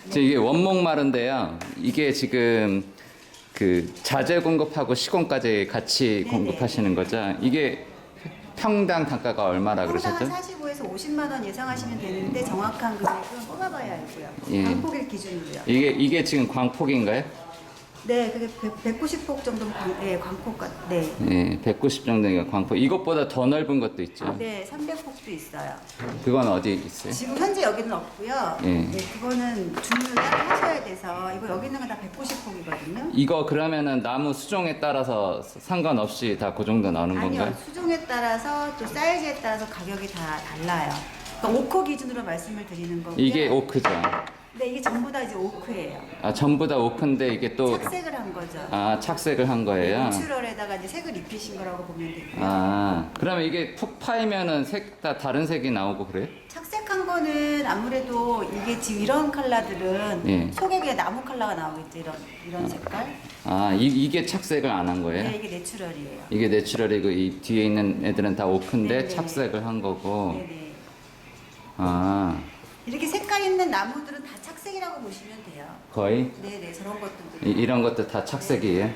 지금 이게 원목마루인데요. 이게 지금 그 자재 공급하고 시공까지 같이 네네. 공급하시는 거죠? 이게 평당 단가가 얼마라 평당 그러셨죠? 한 45에서 50만 원 예상하시면 되는데 정확한 금액은 뽑아봐야 알고요. 예. 광폭일 기준으로요. 이게 지금 광폭인가요? 네, 그게 190폭 정도 광폭 네. 네, 190 정도가 광폭. 이것보다 더 넓은 것도 있죠. 네, 300폭도 있어요. 그건 어디 있어요? 지금 현재 여기는 없고요. 예. 네, 그거는 주문을 따로 하셔야 돼서 이거 여기 있는 건 다 190폭이거든요. 이거 그러면은 나무 수종에 따라서 상관없이 다 그 정도 나오는 아니요, 건가요? 수종에 따라서 또 사이즈에 따라서 가격이 다 달라요. 그러니까 오크 기준으로 말씀을 드리는 거고요. 이게 오크죠. 네, 이게 전부 다 이제 오크예요. 아, 전부 다 오크인데 이게 또 착색을 한 거죠. 아, 착색을 한 거예요? 내추럴에다가 이제 색을 입히신 거라고 보면 되고요. 아, 그러면 이게 푹 파이면은 색 다 다른 색이 나오고 그래요? 착색한 거는 아무래도 이게 지금 이런 컬러들은 예. 속에 그냥 나무 컬러가 나오겠죠. 이런 색깔. 아, 이게 착색을 안 한 거예요? 네, 이게 내추럴이에요. 이게 내추럴이고 이 뒤에 있는 애들은 다 오크인데 네네. 착색을 한 거고. 네네. 아, 이렇게 색깔 있는 나무들은 다 착색이라고 보시면 돼요. 거의 네네, 저런 것들도. 이런 것도 다 착색이에요?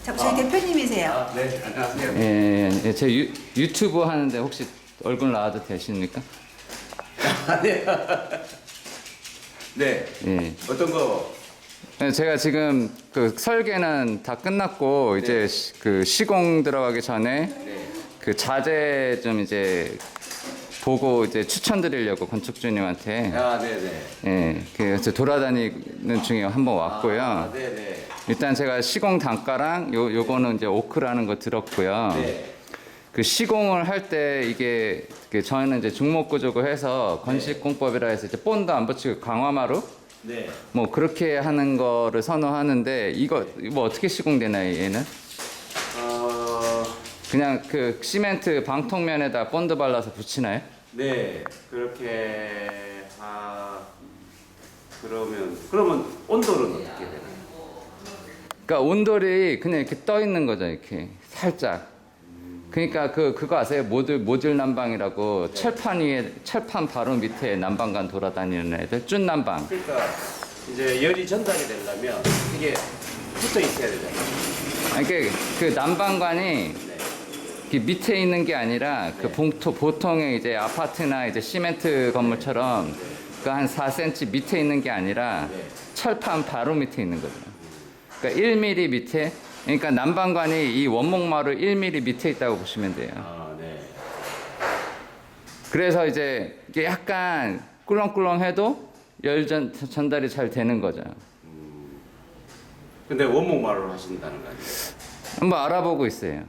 자, 저희 대표님이세요. 아, 네, 안녕하세요. 예, 예, 제 유튜브 하는데 혹시 얼굴 나와도 되십니까? 네, 예. 어떤 거? 네, 제가 지금 그 설계는 다 끝났고 이제 그 시공 들어가기 전에 네. 그 자재 좀 이제 보고 이제 추천드리려고 건축주님한테 아, 네, 네. 예, 그래서 돌아다니는 중에 한번 왔고요. 아, 네, 네. 일단 제가 시공 단가랑 요거는 이제 오크라는 거 들었고요. 네. 그 시공을 할 때 이게 그 저희는 이제 중목구조고 해서 건식공법이라 해서 이제 본드 안 붙이고 강화마루 네. 뭐 그렇게 하는 거를 선호하는데 이거 뭐 어떻게 시공되나요 얘는? 그냥 그 시멘트 방통면에다 본드 발라서 붙이나요? 네. 그러면 온도는 어떻게 되나요? 그러니까 온돌이 그냥 이렇게 떠 있는 거죠 이렇게 살짝. 그러니까 그거 아세요? 모듈 난방이라고 철판 바로 밑에 난방관 돌아다니는 애들 쭌 난방. 그러니까 이제 열이 전달이 되려면 이게 붙어 있어야 되잖아요. 아니 그 난방관이 네. 그 밑에 있는 게 아니라 그 보통의 이제 아파트나 이제 시멘트 건물처럼 그 한 4cm 밑에 있는 게 아니라 네. 철판 바로 밑에 있는 거죠. 그러니까 1mm 밑에, 그러니까 난방관이 이 원목마루 1mm 밑에 있다고 보시면 돼요. 아, 네. 그래서 이제 이게 약간 꿀렁꿀렁해도 전달이 잘 되는 거죠. 근데 원목마루를 하신다는 거 아니에요? 한번 알아보고 있어요.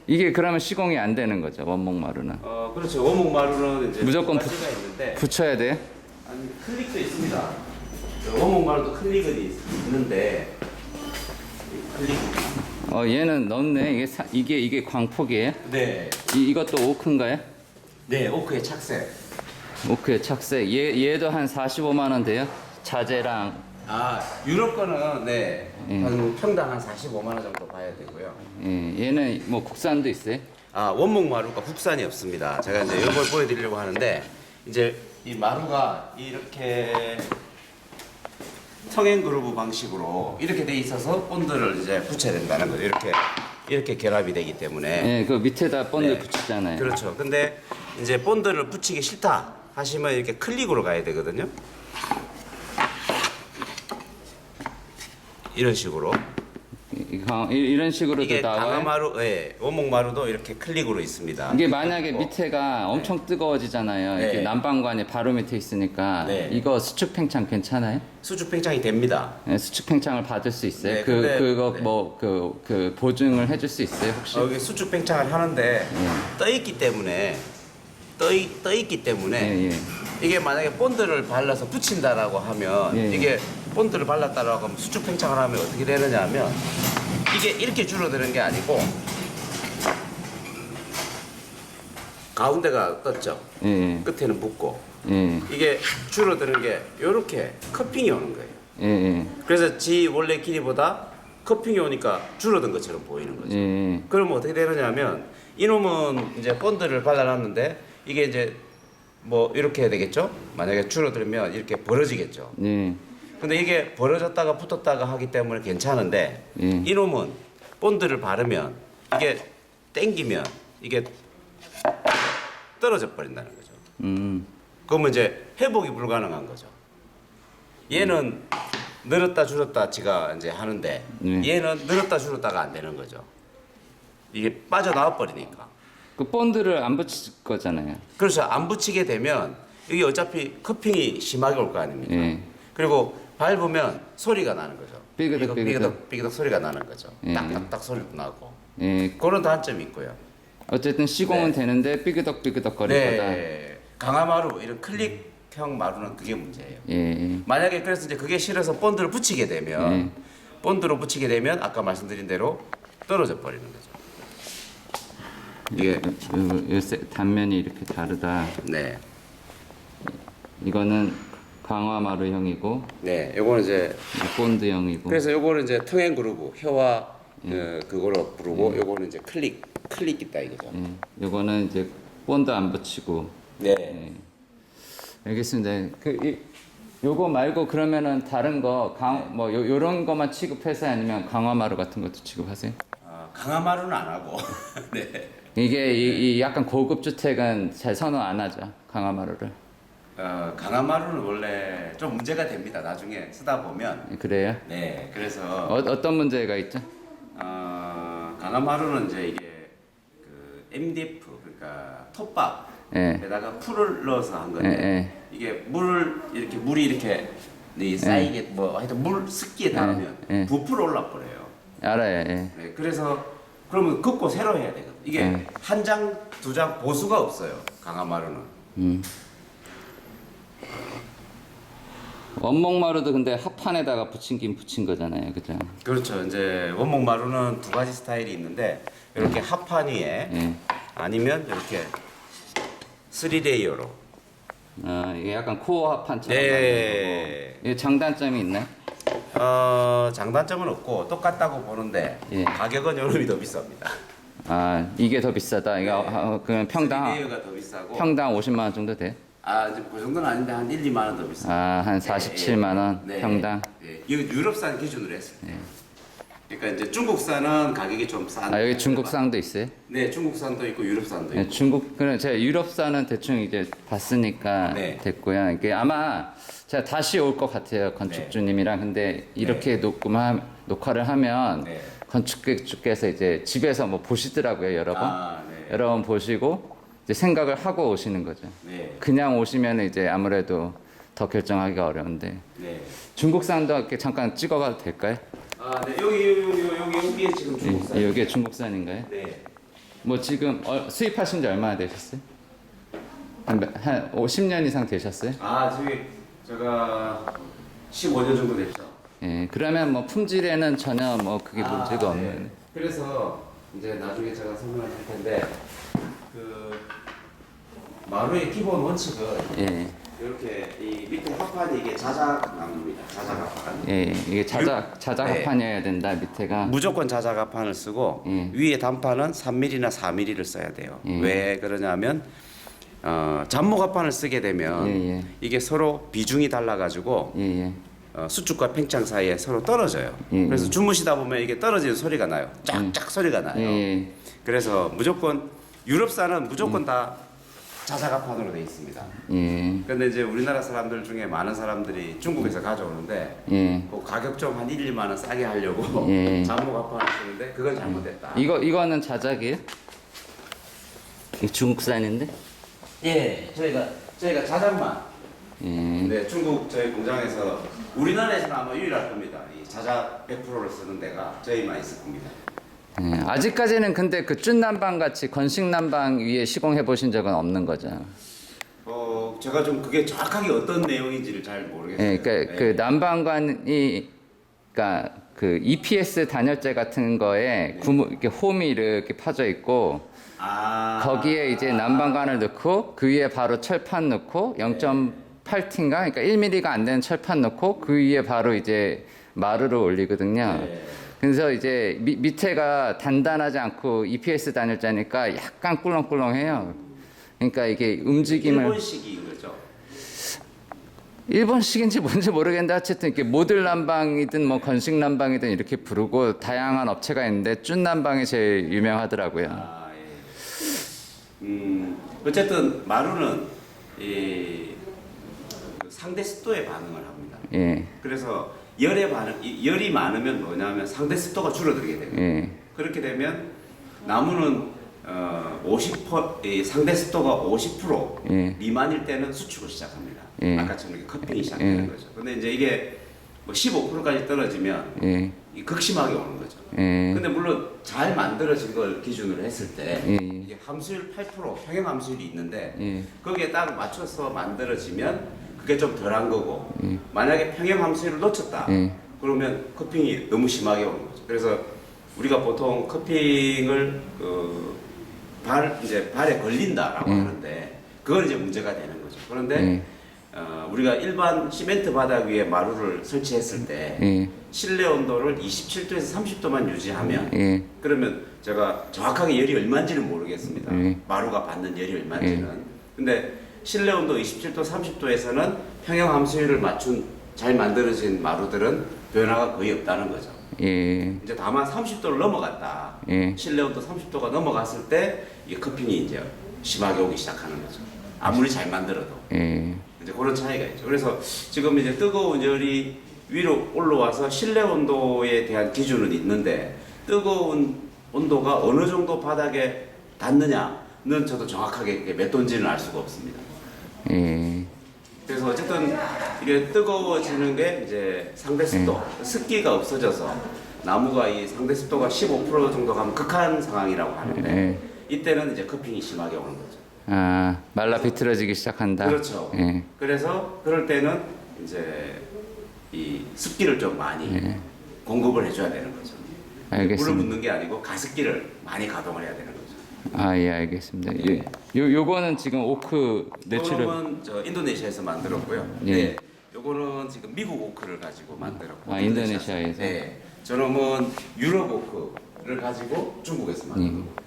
이게 그러면 시공이 안 되는 거죠, 원목마루는. 그렇죠. 원목마루는 이제 무조건 두 가지가 있는데 붙여야 돼요? 아니 클릭도 있습니다. 원목마루도 클릭은 있는데 클릭. 얘는 넓네. 이게 광폭이에요? 네. 이것도 오크인가요? 네, 오크의 착색. 오크의 착색. 얘도 한 45만 원 돼요? 자재랑. 아, 유럽 거는 네. 예. 한 평당 한 45만 원 정도 봐야 되고요. 예, 얘는 뭐 국산도 있어요? 아, 원목 마루가 국산이 없습니다. 제가 이제 이걸 보여드리려고 하는데 이제 이 마루가 이렇게 성행 그루브 방식으로 이렇게 돼 있어서 본드를 이제 붙여야 된다는 거죠. 이렇게 결합이 되기 때문에. 예, 그 밑에다 본드 네. 붙이잖아요. 그렇죠. 근데 이제 본드를 붙이기 싫다 하시면 이렇게 클릭으로 가야 되거든요. 이런 식으로. 이런 식으로도 이게 나와요? 강화마루, 예, 원목마루도 이렇게 클릭으로 있습니다. 이게 만약에 그리고 밑에가 엄청 뜨거워지잖아요. 네. 이게 난방관이 바로 밑에 있으니까 네. 이거 수축 팽창 괜찮아요? 수축 팽창이 됩니다. 예, 수축 팽창을 받을 수 있어요? 네, 근데- 그거 네. 뭐 그 보증을 해줄 수 있어요 혹시? 여기 수축 팽창을 하는데 떠 있기 때문에 예, 예. 이게 만약에 본드를 발라서 붙인다라고 하면 예, 예. 이게 본드를 발랐다라고 하면 수축 팽창을 하면 어떻게 되느냐 하면 이게 이렇게 줄어드는 게 아니고 가운데가 떴죠. 예, 예. 끝에는 붙고 예, 이게 줄어드는 게 이렇게 커핑이 오는 거예요. 예, 예. 그래서 지 원래 길이보다 커핑이 오니까 줄어든 것처럼 보이는 거죠. 예. 그러면 어떻게 되느냐 하면 이놈은 이제 본드를 발라놨는데 이게 이제 뭐 이렇게 해야 되겠죠? 만약에 줄어들면 이렇게 벌어지겠죠. 예. 근데 이게 벌어졌다가 붙었다가 하기 때문에 괜찮은데 예. 이놈은 본드를 바르면 이게 땡기면 이게 떨어져 버린다는 거죠. 그러면 이제 회복이 불가능한 거죠. 얘는 늘었다 줄었다 지가 이제 하는데 얘는 늘었다 줄었다가 안 되는 거죠. 이게 빠져나와 버리니까. 그 본드를 안 붙일 거잖아요. 그래서 안 붙이게 되면 이게 어차피 커핑이 심하게 올 거 아닙니까? 예. 그리고 밟으면 소리가 나는 거죠. 삐그덕, 삐그덕. 삐그덕 소리가 나는 거죠. 예. 딱딱딱 소리도 나고. 예. 그런 단점이 있고요. 어쨌든 시공은 네. 되는데 삐그덕삐그덕 거릴 거다. 네. 강화마루 이런 클릭형 마루는 그게 문제예요. 예. 만약에 그래서 이제 그게 싫어서 본드를 붙이게 되면 본드로 붙이게 되면 아까 말씀드린 대로 떨어져 버리는 거죠. 이게 단면이 이렇게 다르다. 네. 이거는 강화마루형이고 네. 요거는 이제 본드형이고. 그래서 요거는 이제 텅앤 그루브 혀와 그거로 부르고 요거는 이제 클릭 있다 이거죠. 예. 이거는 이제 본드 안 붙이고. 네. 예. 알겠습니다. 요거 말고 그러면은 다른 거 뭐 요런 거만 취급해서 아니면 강화마루 같은 것도 취급하세요? 강화마루는 안 하고. 네. 이게 이 약간 고급 주택은 잘 선호 안 하죠. 강화마루를. 강화마루는 원래 좀 문제가 됩니다. 나중에 쓰다 보면. 그래요? 네. 그래서 어떤 문제가 있죠? 강화마루는 이제 이게 그 MDF 그러니까 톱밥에다가 예. 풀을 넣어서 한 건데 예. 이게 물이 이렇게 쌓이게 뭐 하여튼 물 습기에 닿으면 예. 부풀어 올라 버려요. 알아요. 예. 네, 그래서 그러면 긋고 새로 해야 되거든. 이게 한 장, 두 장 보수가 없어요. 강화마루는. 원목마루도 근데 합판에다가 붙인 거잖아요. 그죠? 그렇죠. 이제 원목 마루는 두 가지 스타일이 있는데 이렇게 합판 위에 예. 아니면 이렇게 3레이어로. 이게 약간 코어 합판처럼 만든 네. 거고. 이게 장단점이 있나요? 장단점은 없고 똑같다고 보는데 예. 가격은 요놈이 더 비쌉니다. 이게 더 비싸다. 이거 그냥 3레이어가 더 비싸고. 평당 50만 원 정도 돼? 이제 그 정도는 아닌데 한 1, 2만 원 더 비싸요. 한 47만 원 네. 평당. 네. 이거 유럽산 기준으로 했어요. 그러니까 이제 중국산은 가격이 좀 싼. 여기 중국산도 있어요? 네, 중국산도 있고 유럽산도 있고. 네, 그럼 제가 유럽산은 대충 이제 봤으니까 네. 됐고요. 이게 아마 제가 다시 올 것 같아요. 건축주님이랑. 근데 이렇게 녹화를 하면 네. 건축주께서 이제 집에서 뭐 보시더라고요. 여러 번. 네. 여러 번 보시고 이제 생각을 하고 오시는 거죠. 네. 그냥 오시면 이제 아무래도 더 결정하기가 어려운데. 네. 중국산도 이렇게 잠깐 찍어봐도 될까요? 네. 여기에 지금 중국산. 여기에 중국산인가요? 네. 뭐 지금 수입하신 지 얼마나 되셨어요? 한 10년 이상 되셨어요? 제가 15년 정도 됐죠. 예, 그러면 뭐 품질에는 전혀 뭐 그게 문제가 없는. 네. 그래서 이제 나중에 제가 설명을 할 텐데 그 마루의 기본 원칙은 예, 이렇게 이 밑에 합판이 이게 자작 나무입니다. 자작 합판. 예, 이게 자작 네. 합판이어야 된다 밑에가. 무조건 자작 합판을 쓰고 위에 단판은 3mm나 4mm를 써야 돼요. 왜 그러냐면 잡목 합판을 쓰게 되면 이게 서로 비중이 달라가지고 예. 수축과 팽창 사이에 서로 떨어져요. 그래서 주무시다 보면 이게 떨어지는 소리가 나요. 쫙쫙 소리가 나요. 예. 그래서 무조건 유럽산은 무조건 다 자작합판으로 돼 있습니다. 예. 근데 이제 우리나라 사람들 중에 많은 사람들이 중국에서 가져오는데 예. 그 가격 좀 한 1, 2만 원 싸게 하려고 예. 잡목합판을 쓰는데 그건 잘못됐다. 이거는 자작이에요? 이 중국산인데? 예, 저희가 자작만. 예. 근데 중국 저희 공장에서 우리나라에서는 아마 유일할 겁니다. 이 자작 100%를 쓰는 데가 저희만 있을 겁니다. 예. 아직까지는 근데 그 쭌난방 같이 건식 난방 위에 시공해 보신 적은 없는 거죠. 제가 좀 그게 정확하게 어떤 내용인지를 잘 모르겠어요. 예, 그러니까 그 난방관이 그러니까 그 EPS 단열재 같은 거에 이렇게 홈이 이렇게 파져 있고 거기에 이제 난방관을 넣고 그 위에 바로 철판 넣고 0.8T인가 그러니까 1mm가 안 되는 철판 넣고 그 위에 바로 이제 마루를 올리거든요. 그래서 이제 밑에가 단단하지 않고 EPS 단열재니까 약간 꿀렁꿀렁해요. 그러니까 이게 움직임을 일본식인 거죠. 일본식인지 뭔지 모르겠는데 어쨌든 이렇게 모듈 난방이든 뭐 건식 난방이든 이렇게 부르고 다양한 업체가 있는데 쭌 난방이 제일 유명하더라고요. 아, 예. 어쨌든 마루는 그 상대 습도에 반응을 합니다. 예. 그래서 열이 많으면 뭐냐면 상대 습도가 줄어들게 됩니다. 예. 그렇게 되면 나무는 50% 상대 습도가 50% 예. 미만일 때는 수축을 시작합니다. 예. 아까처럼 이렇게 커핑이 시작되는 예. 거죠. 근데 이제 이게 뭐 15%까지 떨어지면 예. 이 극심하게 오는 거죠. 예. 근데 물론 잘 만들어진 걸 기준으로 했을 때 예. 이게 함수율 8% 평형 함수율이 있는데 예. 거기에 딱 맞춰서 만들어지면 그게 좀 덜한 거고 예. 만약에 평형 함수율을 놓쳤다 예. 그러면 커핑이 너무 심하게 오는 거죠. 그래서 우리가 보통 커핑을 이제 발에 걸린다라고 하는데 그건 이제 문제가 되는 거죠. 그런데 우리가 일반 시멘트 바닥 위에 마루를 설치했을 때 예. 실내 온도를 27도에서 30도만 유지하면 예. 그러면 제가 정확하게 열이 얼마인지는 모르겠습니다. 예. 마루가 받는 열이 얼마인지는. 근데 실내 온도 27도, 30도에서는 평형 함수율을 맞춘 잘 만들어진 마루들은 변화가 거의 없다는 거죠. 예. 이제 다만 30도를 넘어갔다. 예. 실내 온도 30도가 넘어갔을 때 이 커핑이 이제 심하게 오기 시작하는 거죠. 아무리 잘 만들어도. 예. 이제 그런 차이가 있죠. 그래서 지금 이제 뜨거운 열이 위로 올라와서 실내 온도에 대한 기준은 있는데 뜨거운 온도가 어느 정도 바닥에 닿느냐는 저도 정확하게 몇 도인지는 알 수가 없습니다. 예. 그래서 어쨌든 이게 뜨거워지는 게 이제 상대 습도, 습기가 없어져서 나무가 이 상대 습도가 15% 정도 가면 극한 상황이라고 하는데 예. 이때는 이제 커핑이 심하게 오는 거죠. 아, 말라 비틀어지기 시작한다. 그렇죠. 예. 그래서 그럴 때는 이제 이 습기를 좀 많이 공급을 해줘야 되는 거죠. 물을 알겠습니다. 붓는 게 아니고 가습기를 많이 가동을 해야 되는 거죠. 아, 예, 알겠습니다. 예. 요거는 지금 오크 내추럴. 요거는 저 인도네시아에서 만들었고요. 예. 네. 요거는 지금 미국 오크를 가지고 만들었고. 아, 인도네시아에서? 네. 저놈은 유럽 오크를 가지고 중국에서 만들었고.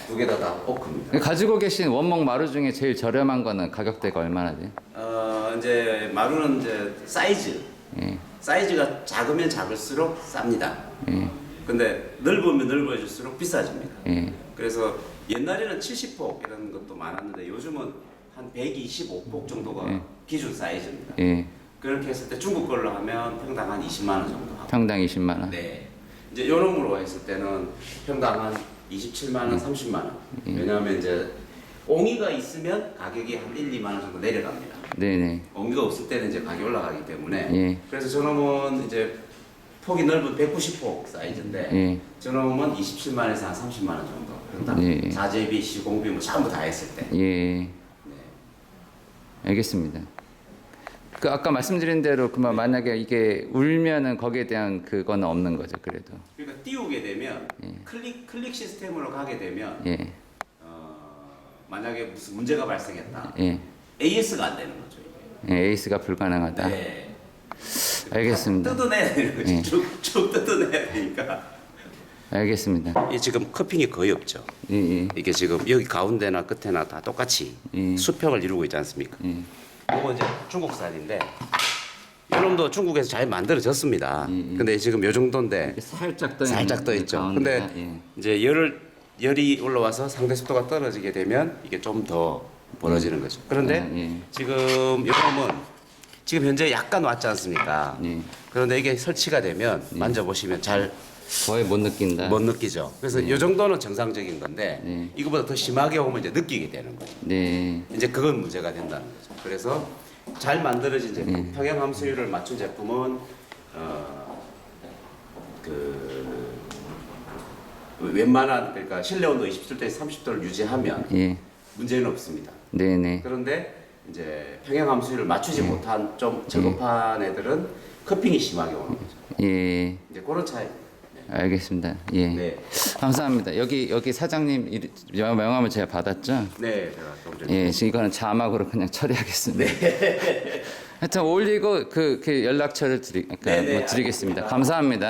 두 개 다 오크입니다. 가지고 계신 원목 마루 중에 제일 저렴한 거는 가격대가 얼마나 돼요? 이제 마루는 이제 사이즈. 예. 사이즈가 작으면 작을수록 쌉니다. 예. 근데 넓으면 넓어질수록 비싸집니다. 예. 그래서 옛날에는 70폭 이런 것도 많았는데 요즘은 한 125폭 정도가 예. 기준 사이즈입니다. 예. 그렇게 했을 때 중국 걸로 하면 평당 한 20만 원 정도 하고. 평당 20만 원. 네. 이제 요놈으로 했을 때는 평당 한 27만 원, 30만 원. 왜냐하면 이제 옹이가 있으면 가격이 한 1, 2만 원 정도 내려갑니다. 네네. 옹이가 없을 때는 이제 가격이 올라가기 때문에. 예. 그래서 저놈은 이제 폭이 넓은 190폭 사이즈인데 예. 저놈은 27만에서 한 30만 원 정도. 평당. 예. 자재비, 시공비 뭐 전부 다 했을 때. 예. 네. 알겠습니다. 그 아까 말씀드린 대로 그만 만약에 이게 울면은 거기에 대한 그거는 없는 거죠, 그래도. 그러니까 띄우게 되면 클릭 시스템으로 가게 되면 예. 만약에 무슨 문제가 발생했다. 예. AS가 안 되는 거죠. 이게. 예, 에이스가 불가능하다. 네. 알겠습니다. 뜯어내야 되는 거지. 예. 쭉 뜯어내야 되니까. 알겠습니다. 이 지금 커핑이 거의 없죠. 예, 예. 이게 지금 여기 가운데나 끝에나 다 똑같이 예. 수평을 이루고 있지 않습니까? 예. 이거 이제 중국산인데 이놈도 중국에서 잘 만들어졌습니다. 예. 근데 지금 요 정도인데 살짝 떠 살짝 떠 있죠. 가운데가, 근데 예. 이제 열이 올라와서 상대 습도가 떨어지게 되면 이게 좀 더 벌어지는 거죠. 그런데 아, 예. 지금 요놈은 지금 현재 약간 왔지 않습니까? 예. 그런데 이게 설치가 되면 만져보시면 잘 못 거의 못 느낀다. 느끼죠. 그래서 이 정도는 정상적인 건데 네. 이거보다 더 심하게 오면 이제 느끼게 되는 거죠. 네. 이제 그건 문제가 된다는 거죠. 그래서 잘 만들어진 제품, 평형 함수율을 맞춘 제품은 웬만한 그러니까 실내 온도 27도에서 30도를 유지하면 예. 문제는 없습니다. 네네. 그런데 이제 평형 함수율을 맞추지 못한 좀 저급한 애들은 커핑이 심하게 오는 거죠. 예. 이제 그런 차이. 알겠습니다. 예. 네. 감사합니다. 여기 사장님 명함을 제가 받았죠? 네, 제가 좀 전에. 예, 지금 이거는 자막으로 그냥 처리하겠습니다. 하여튼 올리고 그 연락처를 네, 네, 드리겠습니다. 알겠습니다. 감사합니다.